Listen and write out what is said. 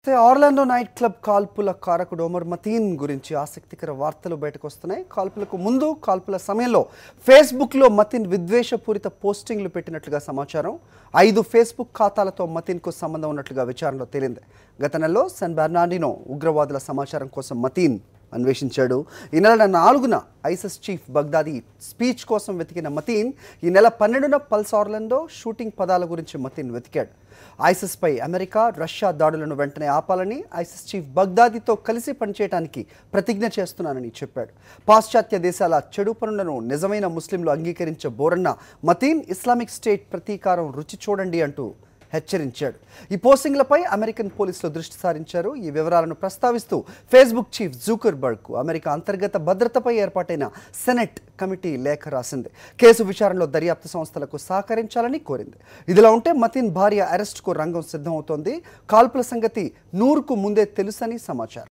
అయితే Orlando night club కాల్పుల కారకుడు ఒమర్ మతీన్ గురించి ఆసక్తికర వార్తలు బయటకు వస్తున్నాయి. కాల్పులకు ముందు, కాల్పుల సమయంలో ఫేస్బుక్లో మతీన్ విద్వేషపూరిత పోస్టింగ్లు పెట్టినట్లుగా సమాచారం. 5 ఫేస్బుక్ ఖాతాలతో మతీన్కు సంబంధం ఉన్నట్లుగా విచారణలో తేలింది. గత నెలలో శాన్ బెర్నార్డినో ఉగ్రవాదుల సమాచారం కోసం మతీన్ అన్వేషించాడు. ఈ నెల 4న ఐసిస్ చీఫ్ బగ్దాదీ స్పీచ్ కోసం వెతికిన మతీన్ ఈ నెల 12న పల్స్ ఆర్లాండో షూటింగ్ పదాల గురించి మతీన్ వెతికాడు. ఐసిస్పై అమెరికా, రష్యా దాడులను వెంటనే ఆపాలని, ఐసిస్ చీఫ్ బగ్దాదీతో కలిసి పనిచేయడానికి ప్రతిజ్ఞ చేస్తున్నానని చెప్పాడు. పాశ్చాత్య దేశాల చెడు పనులను నిజమైన ముస్లింలు అంగీకరించబోరన్న మతీన్ ఇస్లామిక్ స్టేట్ ప్రతీకారం రుచి చూడండి అంటూ హెచ్చరించాడు. ఈ పోస్టింగ్లపై అమెరికన్ పోలీసులు దృష్టి సారించారు. ఈ వివరాలను ప్రస్తావిస్తూ ఫేస్బుక్ చీఫ్ జూకర్బర్గ్కు అమెరికా అంతర్గత భద్రతపై ఏర్పాటైన సెనెట్ కమిటీ లేఖ రాసింది. కేసు విచారణలో దర్యాప్తు సంస్థలకు సహకరించాలని కోరింది. ఇదిలా ఉంటే మతీన్ భార్య అరెస్టుకు రంగం సిద్ధమవుతోంది. కాల్పుల సంగతి నూర్కు ముందే తెలుసని సమాచారం.